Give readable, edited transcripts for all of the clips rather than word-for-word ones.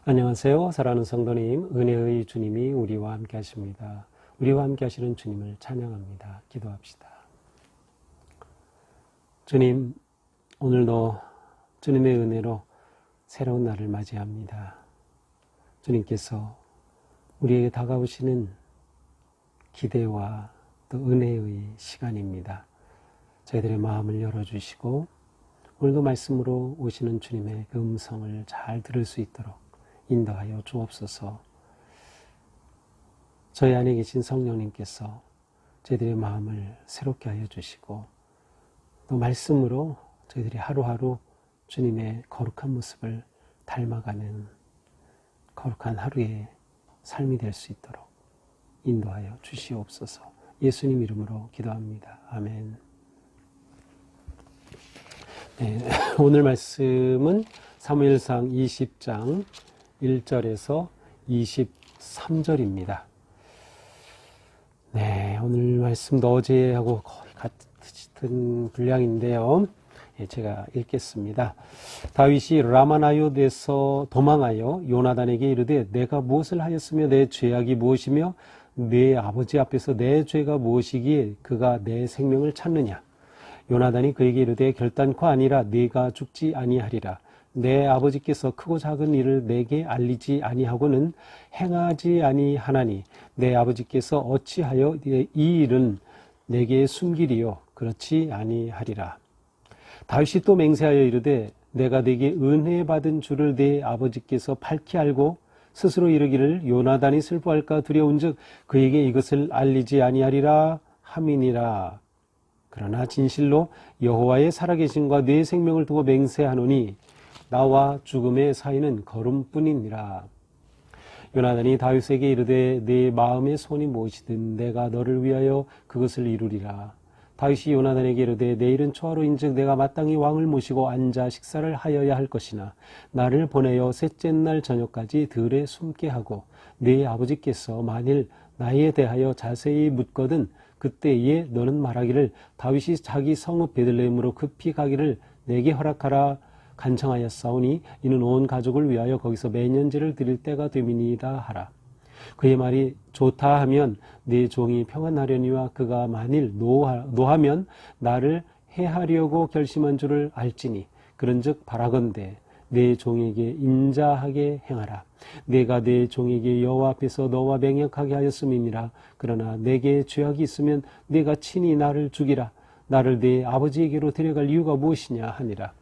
안녕하세요. 사랑하는 성도님, 은혜의 주님이 우리와 함께 하십니다. 우리와 함께 하시는 주님을 찬양합니다. 기도합시다. 주님, 오늘도 주님의 은혜로 새로운 날을 맞이합니다. 주님께서 우리에게 다가오시는 기대와 또 은혜의 시간입니다. 저희들의 마음을 열어주시고 오늘도 말씀으로 오시는 주님의 그 음성을 잘 들을 수 있도록 인도하여 주옵소서. 저희 안에 계신 성령님께서 저희들의 마음을 새롭게 하여 주시고 또 말씀으로 저희들이 하루하루 주님의 거룩한 모습을 닮아가는 거룩한 하루의 삶이 될 수 있도록 인도하여 주시옵소서. 예수님 이름으로 기도합니다. 아멘. 네, 오늘 말씀은 사무엘상 20장 1절에서 23절입니다. 네, 오늘 말씀도 어제하고 거의 같은 분량인데요. 제가 읽겠습니다. 다윗이 라마나요드에서 도망하여 요나단에게 이르되 내가 무엇을 하였으며 내 죄악이 무엇이며 내 아버지 앞에서 내 죄가 무엇이기에 그가 내 생명을 찾느냐. 요나단이 그에게 이르되 결단코 아니라 네가 죽지 아니하리라. 내 아버지께서 크고 작은 일을 내게 알리지 아니하고는 행하지 아니하나니 내 아버지께서 어찌하여 이 일은 내게 숨기리요 그렇지 아니하리라. 다윗이 또 맹세하여 이르되 내가 네게 은혜 받은 줄을 네 아버지께서 밝히 알고 스스로 이르기를 요나단이 슬퍼할까 두려운즉 그에게 이것을 알리지 아니하리라 함이니라. 그러나 진실로 여호와의 살아계심과 네 생명을 두고 맹세하노니 나와 죽음의 사이는 걸음뿐이니라. 요나단이 다윗에게 이르되 네 마음의 손이 무엇이든 내가 너를 위하여 그것을 이루리라. 다윗이 요나단에게 이르되 내일은 초하루인즉 내가 마땅히 왕을 모시고 앉아 식사를 하여야 할 것이나 나를 보내어 셋째 날 저녁까지 들에 숨게 하고 네 아버지께서 만일 나에 대하여 자세히 묻거든 그때에 너는 말하기를 다윗이 자기 성읍 베들레헴으로 급히 가기를 내게 허락하라 간청하였사오니 이는 온 가족을 위하여 거기서 매년제를 드릴 때가 됨이니이다 하라. 그의 말이 좋다 하면 네 종이 평안하려니와 그가 만일 노하면 나를 해하려고 결심한 줄을 알지니 그런즉 바라건대 내 종에게 인자하게 행하라. 내가 내 종에게 여호와 앞에서 너와 맹약하게 하였음이니라. 그러나 내게 죄악이 있으면 내가 친히 나를 죽이라. 나를 내 아버지에게로 데려갈 이유가 무엇이냐 하니라.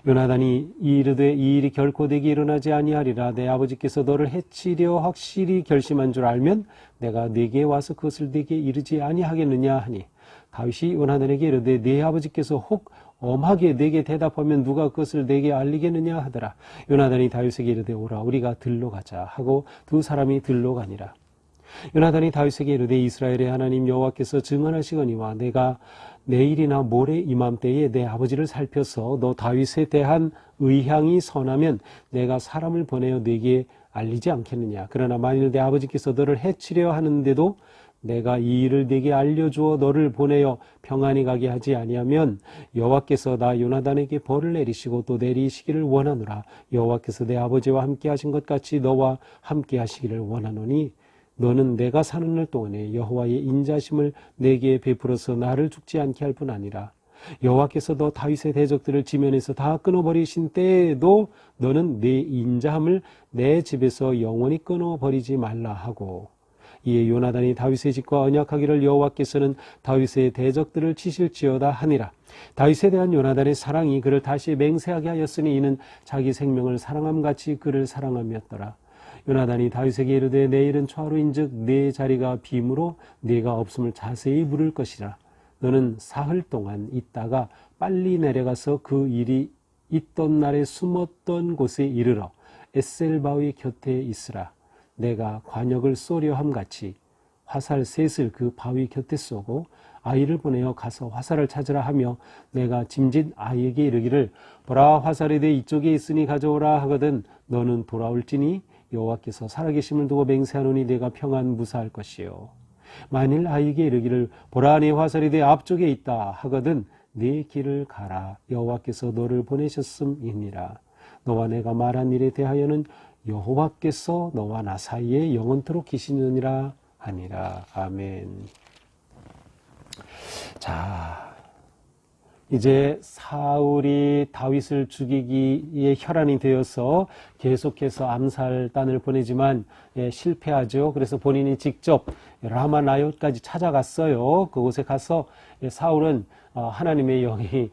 요나단이 이르되 이 일이 결코 내게 일어나지 아니하리라. 내 아버지께서 너를 해치려 확실히 결심한 줄 알면 내가 네게 와서 그것을 네게 이르지 아니하겠느냐 하니 다윗이 요나단에게 이르되 네 아버지께서 혹 엄하게 내게 대답하면 누가 그것을 내게 알리겠느냐 하더라. 요나단이 다윗에게 이르되 오라 우리가 들로 가자 하고 두 사람이 들로 가니라. 요나단이 다윗에게 이르되 이스라엘의 하나님 여호와께서 증언하시거니와 내가 내일이나 모레 이맘때에 내 아버지를 살펴서 너 다윗에 대한 의향이 선하면 내가 사람을 보내어 네게 알리지 않겠느냐. 그러나 만일 내 아버지께서 너를 해치려 하는데도 내가 이 일을 네게 알려주어 너를 보내어 평안히 가게 하지 아니하면 여호와께서 나 요나단에게 벌을 내리시고 또 내리시기를 원하노라. 여호와께서 내 아버지와 함께 하신 것 같이 너와 함께 하시기를 원하노니 너는 내가 사는 날 동안에 여호와의 인자심을 내게 베풀어서 나를 죽지 않게 할 뿐 아니라 여호와께서 너 다윗의 대적들을 지면에서 다 끊어버리신 때에도 너는 내 인자함을 내 집에서 영원히 끊어버리지 말라 하고 이에 요나단이 다윗의 집과 언약하기를 여호와께서는 다윗의 대적들을 치실지어다 하니라. 다윗에 대한 요나단의 사랑이 그를 다시 맹세하게 하였으니 이는 자기 생명을 사랑함같이 그를 사랑함이었더라. 요나단이 다윗에게 이르되 내일은 초하루인즉 네 자리가 빔으로 네가 없음을 자세히 물을 것이라. 너는 사흘 동안 있다가 빨리 내려가서 그 일이 있던 날에 숨었던 곳에 이르러 에셀 바위 곁에 있으라. 내가 관역을 쏘려 함같이 화살 셋을 그 바위 곁에 쏘고 아이를 보내어 가서 화살을 찾으라 하며 내가 짐짓 아이에게 이르기를 보라 화살이 내 이쪽에 있으니 가져오라 하거든 너는 돌아올지니 여호와께서 살아계심을 두고 맹세하노니 내가 평안 무사할 것이요. 만일 아이에게 이르기를 보라 내 화살이 내 앞쪽에 있다 하거든 네 길을 가라 여호와께서 너를 보내셨음이니라. 너와 내가 말한 일에 대하여는 여호와께서 너와 나 사이에 영원토록 계시느니라 하니라. 아멘. 자, 이제 사울이 다윗을 죽이기에 혈안이 되어서 계속해서 암살단을 보내지만 실패하죠. 그래서 본인이 직접 라마나요까지 찾아갔어요. 그곳에 가서 사울은 하나님의 영이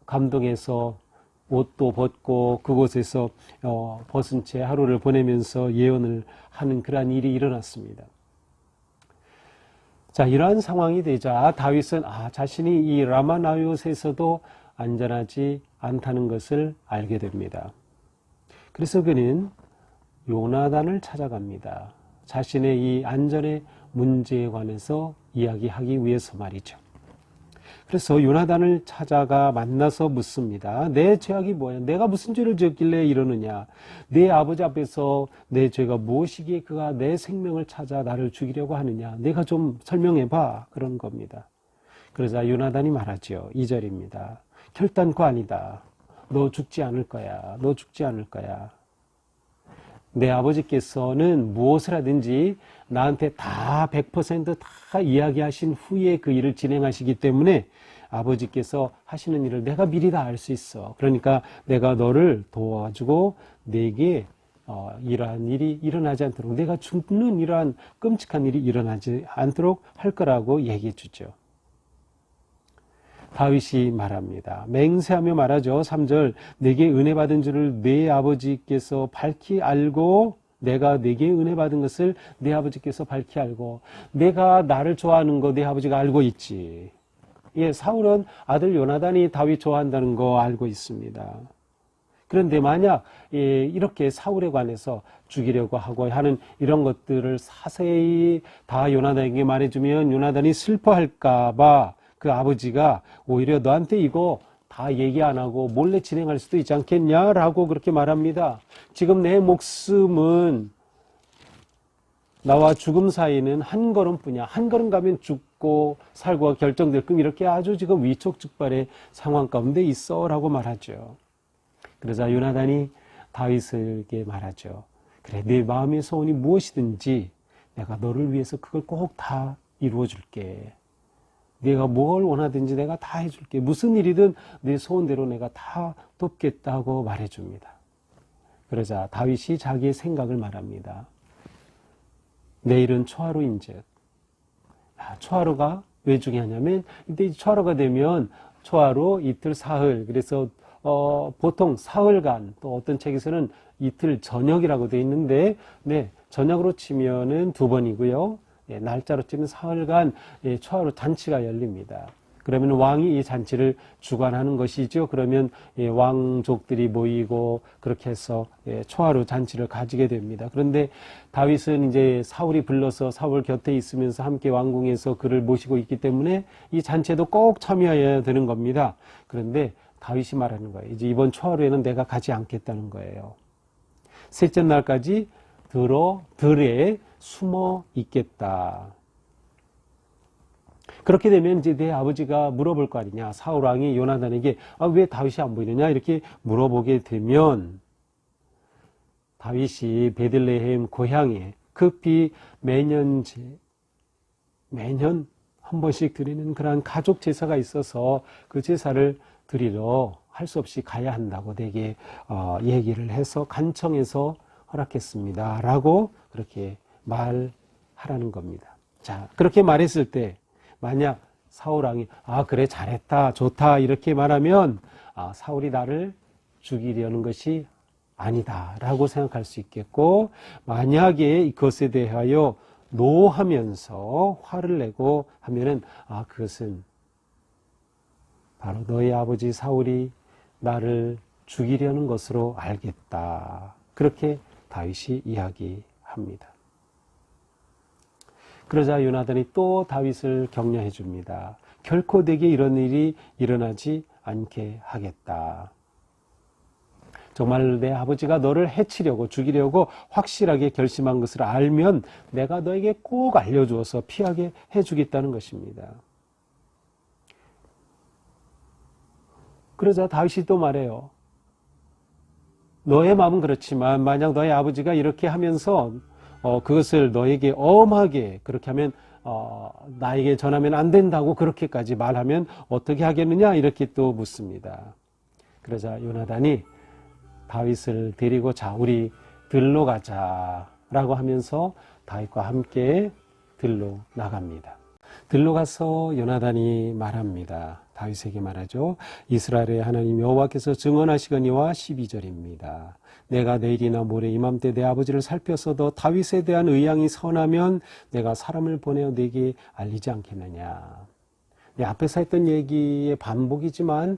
감동해서 옷도 벗고 그곳에서 벗은 채 하루를 보내면서 예언을 하는 그러한 일이 일어났습니다. 자, 이러한 상황이 되자 다윗은 자신이 이 라마나요스에서도 안전하지 않다는 것을 알게 됩니다. 그래서 그는 요나단을 찾아갑니다. 자신의 이 안전의 문제에 관해서 이야기하기 위해서 말이죠. 그래서 요나단을 찾아가 만나서 묻습니다. 내 죄악이 뭐야? 내가 무슨 죄를 지었길래 이러느냐? 내 아버지 앞에서 내 죄가 무엇이기에 그가 내 생명을 찾아 나를 죽이려고 하느냐? 내가 좀 설명해봐. 그런 겁니다. 그러자 요나단이 말하죠. 2절입니다. 결단코 아니다. 너 죽지 않을 거야. 너 죽지 않을 거야. 내 아버지께서는 무엇을 하든지 나한테 다 100% 이야기하신 후에 그 일을 진행하시기 때문에 아버지께서 하시는 일을 내가 미리 다 알 수 있어. 그러니까 내가 너를 도와주고 내게 이러한 일이 일어나지 않도록, 내가 죽는 이러한 끔찍한 일이 일어나지 않도록 할 거라고 얘기해 주죠. 다윗이 말합니다. 맹세하며 말하죠. 3절, 내게 은혜 받은 줄을 내 아버지께서 밝히 알고, 내가 내게 은혜 받은 것을 내 아버지께서 밝히 알고, 내가 나를 좋아하는 거 내 아버지가 알고 있지. 예, 사울은 아들 요나단이 다윗 좋아한다는 거 알고 있습니다. 그런데 만약 이렇게 사울에 관해서 죽이려고 하고 하는 이런 것들을 자세히 다 요나단에게 말해주면 요나단이 슬퍼할까봐 그 아버지가 오히려 너한테 이거 다 얘기 안 하고 몰래 진행할 수도 있지 않겠냐라고 그렇게 말합니다. 지금 내 목숨은 나와 죽음 사이는 한 걸음뿐이야. 한 걸음 가면 죽고 살고가 결정될 끔 이렇게 아주 지금 위촉즉발의 상황 가운데 있어라고 말하죠. 그러자 요나단이 다윗에게 말하죠. 그래, 내 마음의 소원이 무엇이든지 내가 너를 위해서 그걸 꼭 다 이루어 줄게. 네가 뭘 원하든지 내가 다 해줄게. 무슨 일이든 내 소원대로 내가 다 돕겠다고 말해줍니다. 그러자 다윗이 자기의 생각을 말합니다. 내일은 초하루인즉. 초하루가 왜 중요하냐면 이때 초하루가 되면 초하루 이틀 사흘, 그래서 보통 사흘간, 또 어떤 책에서는 이틀 저녁이라고 되어 있는데, 네, 저녁으로 치면은 2번이고요. 날짜로 치면 사흘간 초하루 잔치가 열립니다. 그러면 왕이 이 잔치를 주관하는 것이죠. 그러면 왕족들이 모이고 그렇게 해서 초하루 잔치를 가지게 됩니다. 그런데 다윗은 이제 사울이 불러서 사울 곁에 있으면서 함께 왕궁에서 그를 모시고 있기 때문에 이 잔치에도 꼭 참여해야 되는 겁니다. 그런데 다윗이 말하는 거예요. 이제 이번 초하루에는 내가 가지 않겠다는 거예요. 셋째 날까지 들에 숨어 있겠다. 그렇게 되면 이제 내 아버지가 물어볼 거 아니냐. 사울 왕이 요나단에게 왜 다윗이 안 보이느냐 이렇게 물어보게 되면 다윗이 베들레헴 고향에 급히 매년 한 번씩 드리는 그러한 가족 제사가 있어서 그 제사를 드리러 할 수 없이 가야 한다고 내게 얘기를 해서 간청해서 허락했습니다. 라고 그렇게 말하라는 겁니다. 자, 그렇게 말했을 때 만약 사울 왕이 그래 잘했다 좋다 이렇게 말하면 사울이 나를 죽이려는 것이 아니다 라고 생각할 수 있겠고, 만약에 이것에 대하여 노하면서 화를 내고 하면은 그것은 바로 너의 아버지 사울이 나를 죽이려는 것으로 알겠다. 그렇게 다윗이 이야기합니다. 그러자 요나단이 또 다윗을 격려해 줍니다. 결코 내게 이런 일이 일어나지 않게 하겠다. 정말 내 아버지가 너를 해치려고 죽이려고 확실하게 결심한 것을 알면 내가 너에게 꼭 알려주어서 피하게 해주겠다는 것입니다. 그러자 다윗이 또 말해요. 너의 마음은 그렇지만 만약 너의 아버지가 이렇게 하면서 그것을 너에게 엄하게 그렇게 하면 나에게 전하면 안 된다고 그렇게까지 말하면 어떻게 하겠느냐 이렇게 또 묻습니다. 그러자 요나단이 다윗을 데리고 자 우리 들로 가자라고 하면서 다윗과 함께 들로 나갑니다. 들로 가서 요나단이 말합니다. 다윗에게 말하죠. 이스라엘의 하나님 여호와께서 증언하시거니와 12절입니다. 내가 내일이나 모레 이맘때 내 아버지를 살펴서도 다윗에 대한 의향이 선하면 내가 사람을 보내어 네게 알리지 않겠느냐. 앞에서 했던 얘기의 반복이지만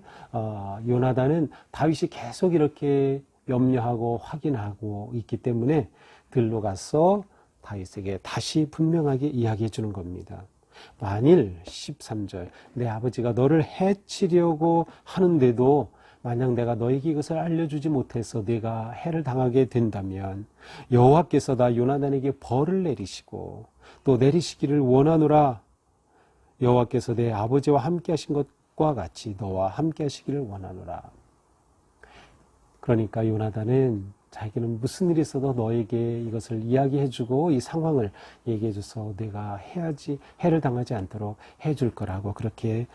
요나단은 다윗이 계속 이렇게 염려하고 확인하고 있기 때문에 들로 가서 다윗에게 다시 분명하게 이야기해 주는 겁니다. 만일 13절 내 아버지가 너를 해치려고 하는데도 만약 내가 너에게 이것을 알려주지 못해서 네가 해를 당하게 된다면 여호와께서 다 요나단에게 벌을 내리시고 또 내리시기를 원하노라. 여호와께서 내 아버지와 함께 하신 것과 같이 너와 함께 하시기를 원하노라. 그러니까 요나단은 자기는 무슨 일이 있어도 너에게 이것을 이야기해주고 이 상황을 얘기해줘서 내가 해야지 해를 당하지 않도록 해줄 거라고 그렇게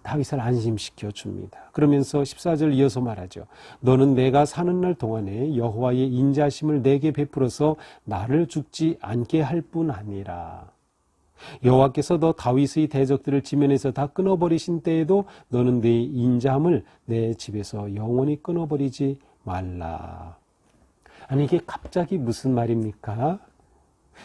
다윗을 안심시켜 줍니다. 그러면서 14절 이어서 말하죠. 너는 내가 사는 날 동안에 여호와의 인자심을 내게 베풀어서 나를 죽지 않게 할 뿐 아니라 여호와께서 너 다윗의 대적들을 지면에서 다 끊어버리신 때에도 너는 내 인자함을 내 집에서 영원히 끊어버리지 말라. 아니 이게 갑자기 무슨 말입니까?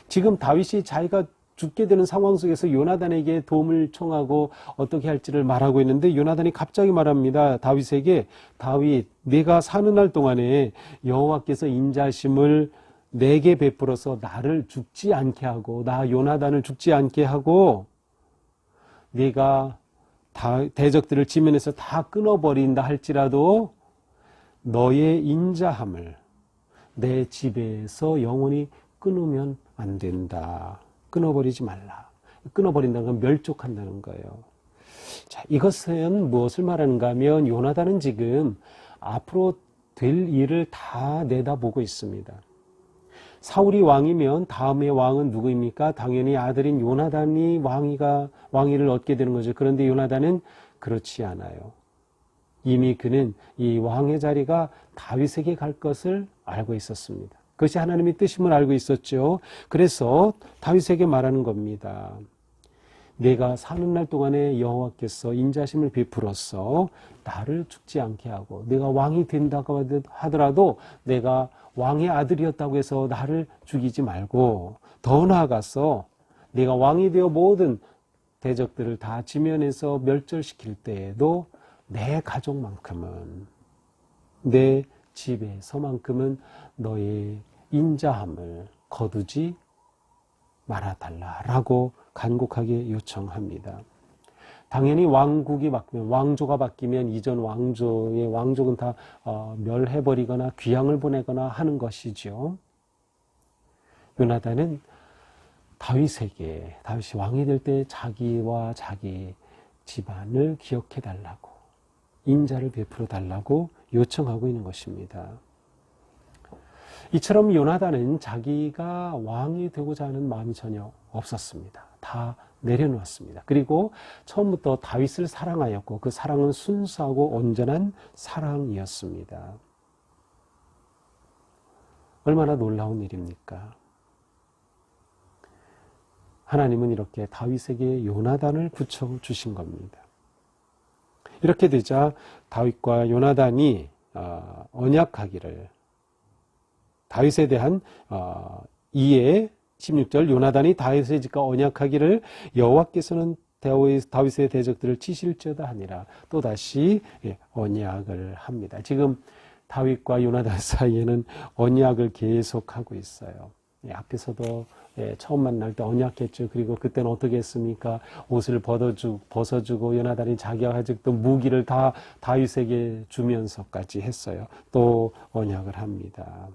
지금 다윗이 자기가 죽게 되는 상황 속에서 요나단에게 도움을 청하고 어떻게 할지를 말하고 있는데 요나단이 갑자기 말합니다. 다윗에게 다윗 내가 사는 날 동안에 여호와께서 인자심을 내게 베풀어서 나를 죽지 않게 하고 나 요나단을 죽지 않게 하고 네가 대적들을 지면에서 다 끊어버린다 할지라도 너의 인자함을 내 집에서 영원히 끊으면 안 된다. 끊어버리지 말라. 끊어버린다는 건 멸족한다는 거예요. 자, 이것은 무엇을 말하는가 하면 요나단은 지금 앞으로 될 일을 다 내다보고 있습니다. 사울이 왕이면 다음의 왕은 누구입니까? 당연히 아들인 요나단이 왕위를 얻게 되는 거죠. 그런데 요나단은 그렇지 않아요. 이미 그는 이 왕의 자리가 다윗에게 갈 것을 알고 있었습니다. 그것이 하나님의 뜻임을 알고 있었죠. 그래서 다윗에게 말하는 겁니다. 내가 사는 날 동안에 여호와께서 인자심을 베풀어서 나를 죽지 않게 하고 내가 왕이 된다고 하더라도 내가 왕의 아들이었다고 해서 나를 죽이지 말고 더 나아가서 내가 왕이 되어 모든 대적들을 다 지면에서 멸절시킬 때에도 내 가족만큼은 내 집에서만큼은 너의 인자함을 거두지 말아달라라고 간곡하게 요청합니다. 당연히 왕국이 바뀌면 왕조가 바뀌면 이전 왕조의 왕족은 다 멸해버리거나 귀양을 보내거나 하는 것이죠. 요나단은 다윗이 왕이 될 때 자기와 자기 집안을 기억해 달라고 인자를 베풀어 달라고 요청하고 있는 것입니다. 이처럼 요나단은 자기가 왕이 되고자 하는 마음이 전혀 없었습니다. 다 내려놓았습니다. 그리고 처음부터 다윗을 사랑하였고 그 사랑은 순수하고 온전한 사랑이었습니다. 얼마나 놀라운 일입니까? 하나님은 이렇게 다윗에게 요나단을 붙여주신 겁니다. 이렇게 되자 다윗과 요나단이 언약하기를 다윗에 대한 이에 16절 요나단이 다윗의 집과 언약하기를 여호와께서는 다윗의 대적들을 치실지어다 하니라 또다시 언약을 합니다. 지금 다윗과 요나단 사이에는 언약을 계속하고 있어요. 앞에서도 처음 만날 때 언약했죠. 그리고 그때는 어떻게 했습니까? 옷을 벗어주고 요나단이 자기가 가졌던 무기를 다 다윗에게 주면서까지 했어요. 또 언약을 합니다.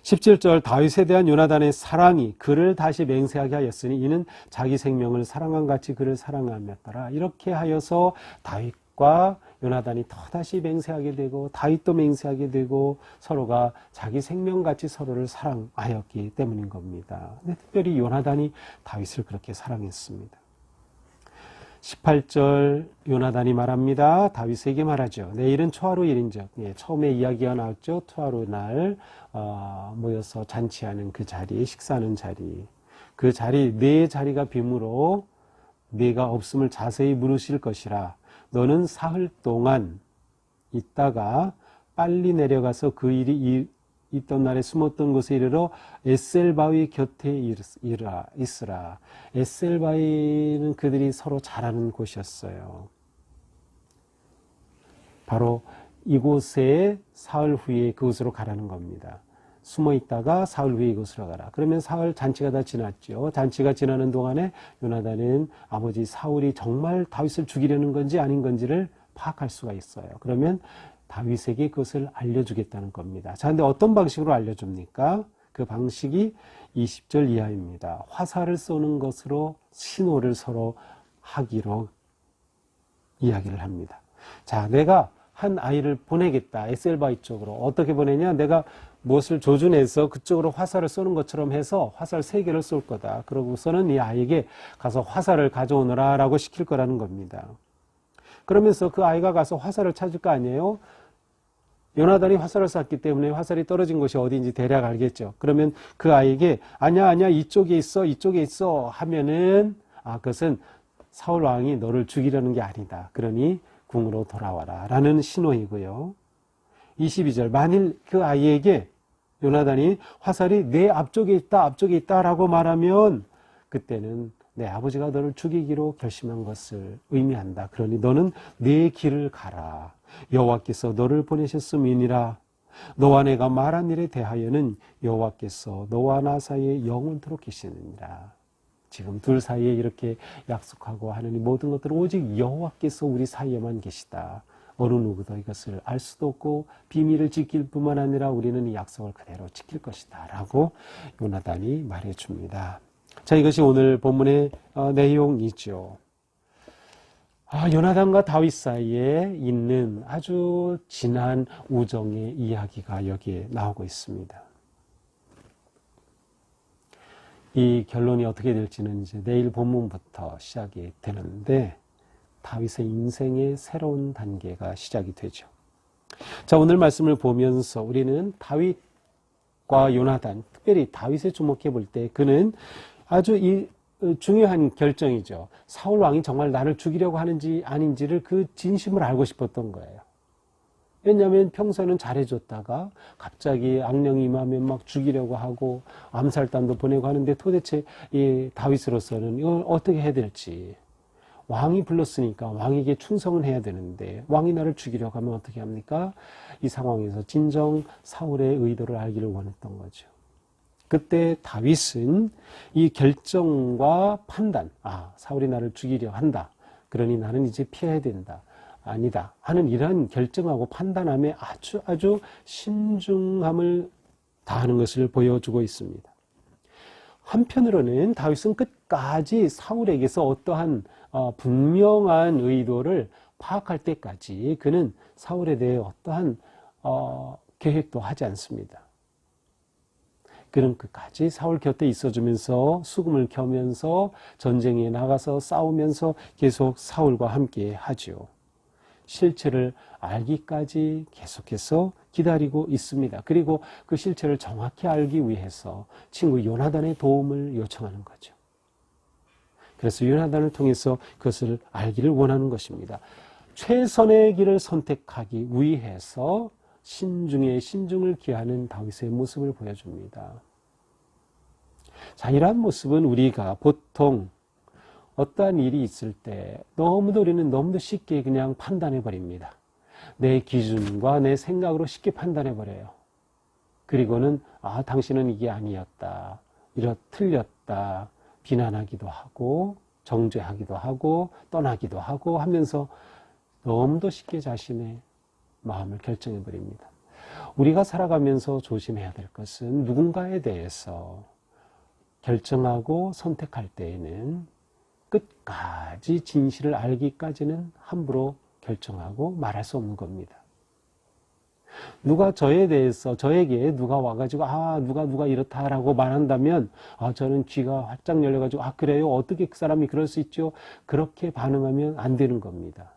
17절 다윗에 대한 요나단의 사랑이 그를 다시 맹세하게 하였으니 이는 자기 생명을 사랑한 같이 그를 사랑하였더라. 이렇게 하여서 다윗과 요나단이 또다시 맹세하게 되고 다윗도 맹세하게 되고 서로가 자기 생명같이 서로를 사랑하였기 때문인 겁니다. 근데 특별히 요나단이 다윗을 그렇게 사랑했습니다. 18절 요나단이 말합니다. 다윗에게 말하죠. 내일은 초하루일인즉, 처음에 이야기가 나왔죠. 초하루 날 모여서 잔치하는 그 자리, 식사하는 자리, 그 자리, 내 자리가 빔으로 네가 없음을 자세히 물으실 것이라. 너는 사흘 동안 있다가 빨리 내려가서 그 일이 있던 날에 숨었던 곳에 이르러 에셀바위 곁에 있으라. 에셀바위는 그들이 서로 잘 아는 곳이었어요. 바로 이곳에 사흘 후에 그곳으로 가라는 겁니다. 숨어 있다가 사흘 후에 이곳으로 가라. 그러면 사흘 잔치가 다 지났죠. 잔치가 지나는 동안에 요나단은 아버지 사울이 정말 다윗을 죽이려는 건지 아닌 건지를 파악할 수가 있어요. 그러면 다윗에게 그것을 알려주겠다는 겁니다. 자, 근데 어떤 방식으로 알려줍니까? 그 방식이 20절 이하입니다. 화살을 쏘는 것으로 신호를 서로 하기로 이야기를 합니다. 자, 내가 한 아이를 보내겠다. 에셀바위 쪽으로. 어떻게 보내냐? 내가 무엇을 조준해서 그쪽으로 화살을 쏘는 것처럼 해서 화살 3개를 쏠 거다. 그러고서는 이 아이에게 가서 화살을 가져오너라 라고 시킬 거라는 겁니다. 그러면서 그 아이가 가서 화살을 찾을 거 아니에요? 요나단이 화살을 쐈기 때문에 화살이 떨어진 곳이 어디인지 대략 알겠죠. 그러면 그 아이에게 아니야 이쪽에 있어 하면은 그것은 사울 왕이 너를 죽이려는 게 아니다. 그러니 궁으로 돌아와라 라는 신호이고요. 22절 만일 그 아이에게 요나단이 화살이 내 앞쪽에 있다 라고 말하면 그때는 내 아버지가 너를 죽이기로 결심한 것을 의미한다. 그러니 너는 내 길을 가라. 여호와께서 너를 보내셨음이니라. 너와 내가 말한 일에 대하여는 여호와께서 너와 나 사이에 영원토록 계시느니라. 지금 둘 사이에 이렇게 약속하고 하는 이 모든 것들은 오직 여호와께서 우리 사이에만 계시다. 어느 누구도 이것을 알 수도 없고 비밀을 지킬 뿐만 아니라 우리는 이 약속을 그대로 지킬 것이다 라고 요나단이 말해줍니다. 자, 이것이 오늘 본문의 내용이죠. 요나단과 다윗 사이에 있는 아주 진한 우정의 이야기가 여기에 나오고 있습니다. 이 결론이 어떻게 될지는 이제 내일 본문부터 시작이 되는데 다윗의 인생의 새로운 단계가 시작이 되죠. 자, 오늘 말씀을 보면서 우리는 다윗과 요나단, 특별히 다윗에 주목해 볼 때 그는 아주 중요한 결정이죠. 사울 왕이 정말 나를 죽이려고 하는지 아닌지를 그 진심을 알고 싶었던 거예요. 왜냐하면 평소에는 잘해줬다가 갑자기 악령이 임하면 막 죽이려고 하고 암살단도 보내고 하는데 도대체 이 다윗으로서는 이걸 어떻게 해야 될지. 왕이 불렀으니까 왕에게 충성을 해야 되는데 왕이 나를 죽이려고 하면 어떻게 합니까? 이 상황에서 진정 사울의 의도를 알기를 원했던 거죠. 그때 다윗은 이 결정과 판단, 사울이 나를 죽이려 한다. 그러니 나는 이제 피해야 된다. 아니다. 하는 이러한 결정하고 판단함에 아주 신중함을 다하는 것을 보여주고 있습니다. 한편으로는 다윗은 끝까지 사울에게서 어떠한 분명한 의도를 파악할 때까지 그는 사울에 대해 어떠한 계획도 하지 않습니다. 그는 끝까지 사울 곁에 있어주면서 수금을 켜면서 전쟁에 나가서 싸우면서 계속 사울과 함께 하죠. 실체를 알기까지 계속해서 기다리고 있습니다. 그리고 그 실체를 정확히 알기 위해서 친구 요나단의 도움을 요청하는 거죠. 그래서 요나단을 통해서 그것을 알기를 원하는 것입니다. 최선의 길을 선택하기 위해서 신중에 신중을 기하는 다윗의 모습을 보여줍니다. 자, 이러한 모습은 우리가 보통 어떠한 일이 있을 때 우리는 너무도 쉽게 그냥 판단해 버립니다. 내 기준과 내 생각으로 쉽게 판단해 버려요. 그리고는 당신은 이게 아니었다. 틀렸다. 비난하기도 하고 정죄하기도 하고 떠나기도 하고 하면서 너무도 쉽게 자신의 마음을 결정해 버립니다. 우리가 살아가면서 조심해야 될 것은 누군가에 대해서 결정하고 선택할 때에는 끝까지 진실을 알기까지는 함부로 결정하고 말할 수 없는 겁니다. 누가 저에 대해서, 저에게 누가 와가지고, 누가 이렇다라고 말한다면, 저는 귀가 활짝 열려가지고, 그래요? 어떻게 그 사람이 그럴 수 있죠? 그렇게 반응하면 안 되는 겁니다.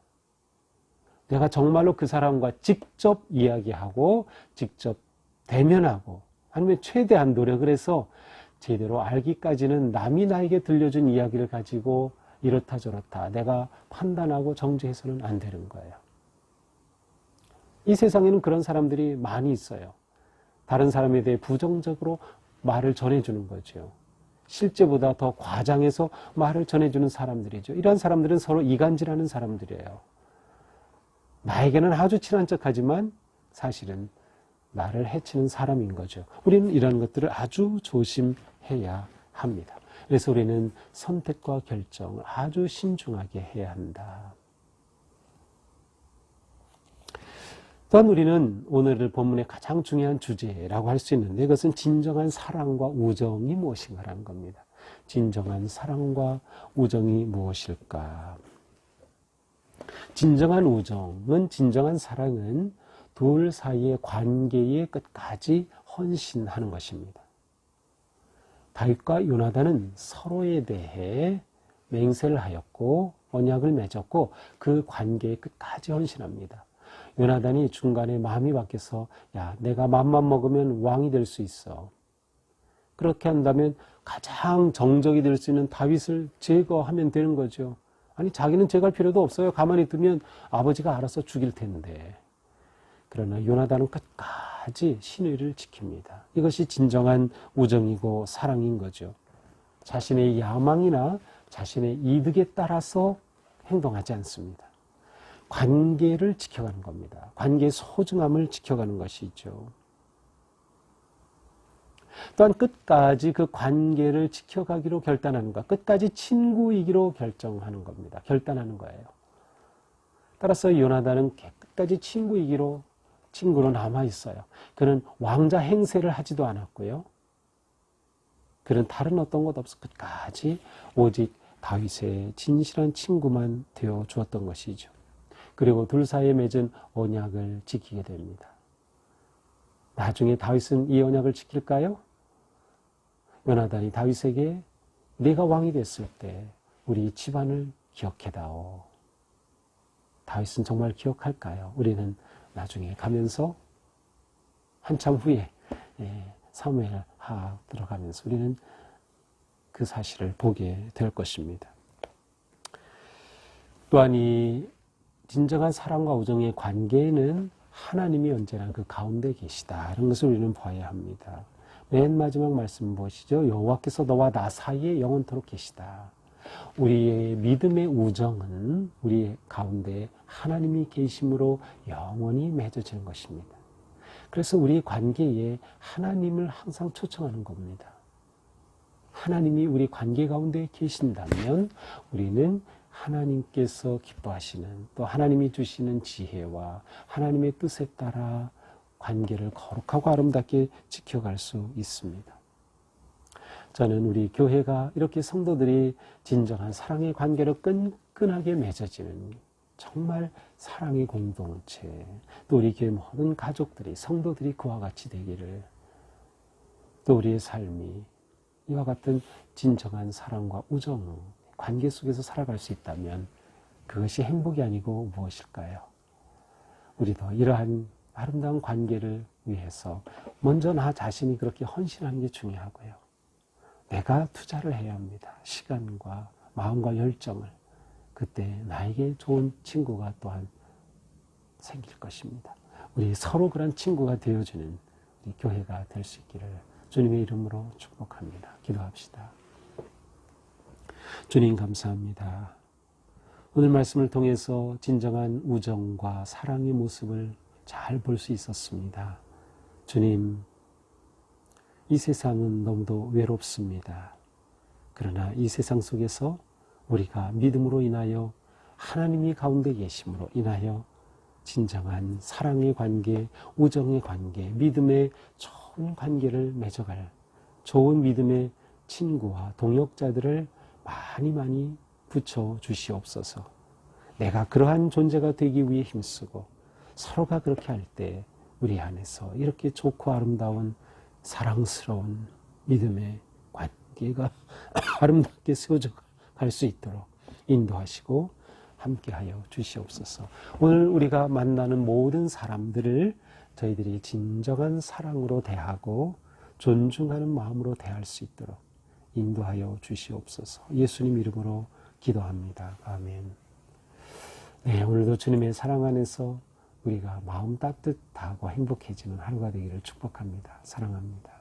내가 정말로 그 사람과 직접 이야기하고, 직접 대면하고, 아니면 최대한 노력을 해서 제대로 알기까지는 남이 나에게 들려준 이야기를 가지고, 이렇다 저렇다 내가 판단하고 정죄해서는 안 되는 거예요. 이 세상에는 그런 사람들이 많이 있어요. 다른 사람에 대해 부정적으로 말을 전해주는 거죠. 실제보다 더 과장해서 말을 전해주는 사람들이죠. 이런 사람들은 서로 이간질하는 사람들이에요. 나에게는 아주 친한 척하지만 사실은 나를 해치는 사람인 거죠. 우리는 이런 것들을 아주 조심해야 합니다. 그래서 우리는 선택과 결정을 아주 신중하게 해야 한다. 또한 우리는 오늘 본문의 가장 중요한 주제라고 할 수 있는데 이것은 진정한 사랑과 우정이 무엇인가라는 겁니다. 진정한 사랑과 우정이 무엇일까? 진정한 우정은, 진정한 사랑은 둘 사이의 관계의 끝까지 헌신하는 것입니다. 다윗과 요나단은 서로에 대해 맹세를 하였고 언약을 맺었고 그 관계의 끝까지 헌신합니다. 요나단이 중간에 마음이 바뀌어서 내가 맘만 먹으면 왕이 될 수 있어. 그렇게 한다면 가장 정적이 될 수 있는 다윗을 제거하면 되는 거죠. 아니 자기는 제거할 필요도 없어요. 가만히 두면 아버지가 알아서 죽일 텐데. 그러나 요나단은 끝까지 신의를 지킵니다. 이것이 진정한 우정이고 사랑인 거죠. 자신의 야망이나 자신의 이득에 따라서 행동하지 않습니다. 관계를 지켜가는 겁니다. 관계의 소중함을 지켜가는 것이죠. 또한 끝까지 그 관계를 지켜가기로 결단하는 것, 끝까지 친구이기로 결정하는 겁니다. 결단하는 거예요. 따라서 요나단은 끝까지 친구로 남아 있어요. 그는 왕자 행세를 하지도 않았고요. 그는 다른 어떤 것 없어 끝까지 오직 다윗의 진실한 친구만 되어 주었던 것이죠. 그리고 둘 사이에 맺은 언약을 지키게 됩니다. 나중에 다윗은 이 언약을 지킬까요? 요나단이 다윗에게 네가 왕이 됐을 때 우리 집안을 기억해다오. 다윗은 정말 기억할까요? 우리는 나중에 가면서 한참 후에 사무엘하 들어가면서 우리는 그 사실을 보게 될 것입니다. 또한 이 진정한 사랑과 우정의 관계에는 하나님이 언제나 그 가운데 계시다. 이런 것을 우리는 봐야 합니다. 맨 마지막 말씀 보시죠. 여호와께서 너와 나 사이에 영원토록 계시다. 우리의 믿음의 우정은 우리 가운데 하나님이 계심으로 영원히 맺어지는 것입니다. 그래서 우리 관계에 하나님을 항상 초청하는 겁니다. 하나님이 우리 관계 가운데 계신다면 우리는 하나님께서 기뻐하시는 또 하나님이 주시는 지혜와 하나님의 뜻에 따라 관계를 거룩하고 아름답게 지켜갈 수 있습니다. 저는 우리 교회가 이렇게 성도들이 진정한 사랑의 관계로 끈끈하게 맺어지는 정말 사랑의 공동체, 또 우리 교회 모든 가족들이, 성도들이 그와 같이 되기를, 또 우리의 삶이 이와 같은 진정한 사랑과 우정, 관계 속에서 살아갈 수 있다면 그것이 행복이 아니고 무엇일까요? 우리도 이러한 아름다운 관계를 위해서 먼저 나 자신이 그렇게 헌신하는 게 중요하고요. 내가 투자를 해야 합니다. 시간과 마음과 열정을. 그때 나에게 좋은 친구가 또한 생길 것입니다. 우리 서로 그런 친구가 되어주는 우리 교회가 될 수 있기를 주님의 이름으로 축복합니다. 기도합시다. 주님 감사합니다. 오늘 말씀을 통해서 진정한 우정과 사랑의 모습을 잘 볼 수 있었습니다. 주님, 이 세상은 너무도 외롭습니다. 그러나 이 세상 속에서 우리가 믿음으로 인하여 하나님이 가운데 계심으로 인하여 진정한 사랑의 관계, 우정의 관계, 믿음의 좋은 관계를 맺어갈 좋은 믿음의 친구와 동역자들을 많이 붙여 주시옵소서. 내가 그러한 존재가 되기 위해 힘쓰고 서로가 그렇게 할 때 우리 안에서 이렇게 좋고 아름다운 사랑스러운 믿음의 관계가 아름답게 세워져 갈 수 있도록 인도하시고 함께하여 주시옵소서. 오늘 우리가 만나는 모든 사람들을 저희들이 진정한 사랑으로 대하고 존중하는 마음으로 대할 수 있도록 인도하여 주시옵소서. 예수님 이름으로 기도합니다. 아멘. 네, 오늘도 주님의 사랑 안에서 우리가 마음 따뜻하고 행복해지는 하루가 되기를 축복합니다. 사랑합니다.